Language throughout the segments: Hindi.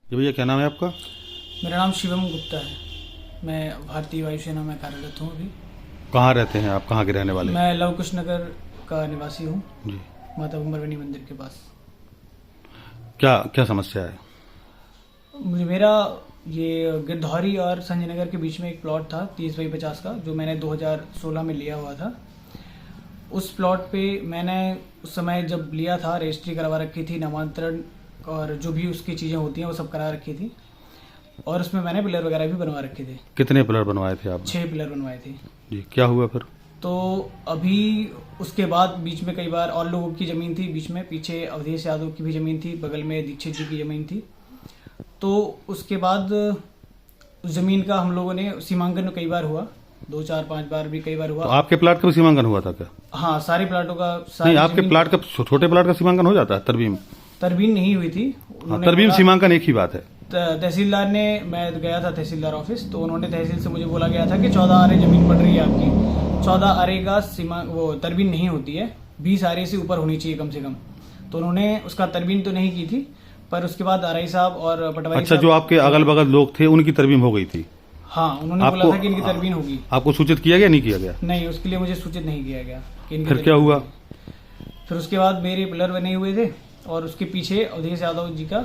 जी भैया, क्या नाम है आपका? मेरा नाम शिवम गुप्ता है। मैं भारतीय वायुसेना में कार्यरत हूँ अभी। कहाँ रहते हैं आप? कहाँ के रहने वाले हैं? मैं लव कुश नगर का निवासी हूँ, जी। माता भंबरवनी मंदिर के पास। क्या क्या समस्या है? मेरा ये गिरधौरी और संजय नगर के बीच में एक प्लॉट था 30 बाई 50 का, जो मैंने 2016 में लिया हुआ था। उस प्लॉट पे मैंने उस समय जब लिया था रजिस्ट्री करवा रखी थी, नामांतरण और जो भी उसकी चीज़ें होती हैं वो सब करा रखी थी, और उसमें मैंने पिलर वगैरह भी बनवा रखे थे। कितने पिलर बनवाए थे आप? 6 पिलर बनवाए थे। जी, क्या हुआ फिर? तो अभी उसके बाद बीच में कई बार और लोगों की ज़मीन थी, बीच में पीछे अवधेश यादव की भी ज़मीन थी, बगल में दीक्षित जी की ज़मीन थी। तो उसके बाद उस ज़मीन का हम लोगों ने सीमांकन कई बार हुआ, 2 4 5 बार भी कई बार हुआ। तो आपके प्लाट का भी सीमांकन हुआ था क्या? हाँ, सारे प्लाटों का नहीं, आपके प्लाट का, छोटे प्लाट का सीमांकन हो जाता है? तरबीन नहीं हुई थी। हाँ, तरमीम सीमांकन एक ही बात है। तहसीलदार ने, मैं गया था तहसीलदार ऑफिस, तो उन्होंने तहसील से मुझे बोला गया था कि 14 आरे जमीन पड़ रही है आपकी, 14 आरे का सीमा वो तरबीन नहीं होती है, 20 आरे से ऊपर होनी चाहिए कम से कम। तो उन्होंने उसका तरबीन तो नहीं की थी, पर उसके बाद आरई साहब और पटवारी अच्छा, जो आपके अगल बगल लोग थे उनकी तरमीम हो गई थी? हाँ, उन्होंने बोला था कि इनकी तरबीन होगी। आपको सूचित किया गया, नहीं किया गया? नहीं, उसके लिए मुझे सूचित नहीं किया गया कि इनकी फिर क्या तरबीन हुआ? होगी। फिर उसके बाद मेरे पिलर बने हुए थे और उसके पीछे अवधेश यादव जी का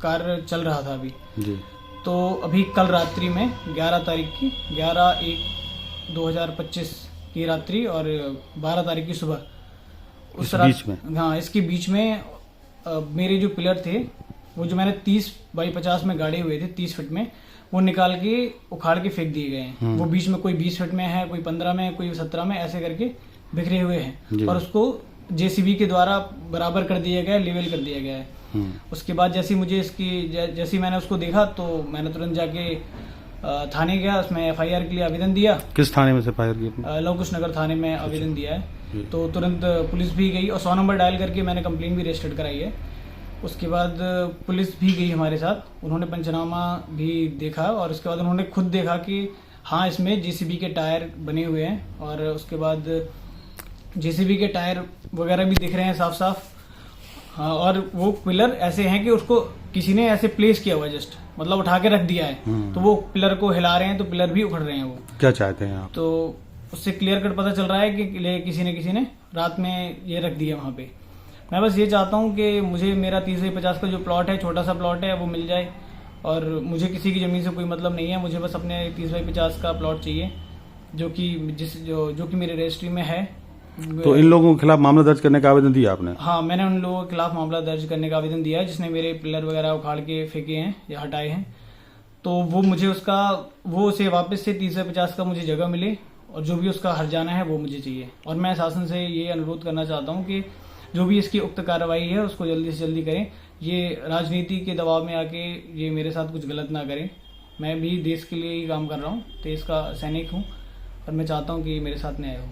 कार्य चल रहा था अभी। जी। तो अभी कल रात्रि में 11 तारीख की 11/1/2025 की रात्रि और 12 तारीख की सुबह इस बीच में? हाँ, इसके बीच में मेरे जो पिलर थे, वो जो मैंने 30 बाई 50 में गाड़े हुए थे 30 फीट में, वो निकाल के उखाड़ के फेंक दिए गए हैं। वो बीच में कोई 20 फीट में है, कोई 15 में, कोई 17 में, ऐसे करके बिखरे हुए हैं, और उसको जेसीबी के द्वारा बराबर कर दिया गया है, लेवल कर दिया गया है। उसके बाद जैसे मैंने उसको देखा तो मैंने तुरंत जाके थाने गया, उसमें एफआईआर के लिए आवेदन दिया। किस थाने में से एफआईआर किया? लव कुश नगर थाने में आवेदन दिया है। तो तुरंत पुलिस भी गई और 100 नंबर डायल करके मैंने कंप्लेंट भी रजिस्टर्ड कराई है। उसके बाद पुलिस भी गई हमारे साथ, उन्होंने पंचनामा भी देखा, और उसके बाद उन्होंने खुद देखा कि हाँ, इसमें जेसीबी के टायर बने हुए हैं, और उसके बाद जेसीबी के टायर वगैरह भी दिख रहे हैं साफ साफ। हाँ, और वो पिलर ऐसे हैं कि उसको किसी ने ऐसे प्लेस किया हुआ, जस्ट मतलब उठा के रख दिया है, तो वो पिलर को हिला रहे हैं, तो पिलर भी उखड़ रहे हैं। वो क्या चाहते हैं आप? तो उससे क्लियर कट पता चल रहा है कि किसी ने रात में ये रख दिया वहाँ पे। मैं बस ये चाहता हूँ कि मुझे मेरा 30 बाई 50 का जो प्लॉट है, छोटा सा प्लॉट है, वो मिल जाए, और मुझे किसी की ज़मीन से कोई मतलब नहीं है। मुझे बस अपने 30 बाई 50 का प्लॉट चाहिए, जो कि मेरे रजिस्ट्री में है। तो इन लोगों के खिलाफ मामला दर्ज करने का आवेदन दिया आपने? हाँ, मैंने उन लोगों के खिलाफ मामला दर्ज करने का आवेदन दिया है, जिसने मेरे पिलर वगैरह उखाड़ के फेंके हैं या हटाए हैं। तो वो मुझे उसे वापस से 30 बाई 50 का मुझे जगह मिले, और जो भी उसका हर्जाना है वो मुझे चाहिए। और मैं शासन से ये अनुरोध करना चाहता हूँ कि जो भी इसकी उक्त कार्रवाई है उसको जल्दी से जल्दी करें। ये राजनीति के दबाव में आके ये मेरे साथ कुछ गलत ना करें। मैं भी देश के लिए ही काम कर रहा हूँ, देश का सैनिक हूँ, और मैं चाहता हूँ कि मेरे साथ न्याय हो।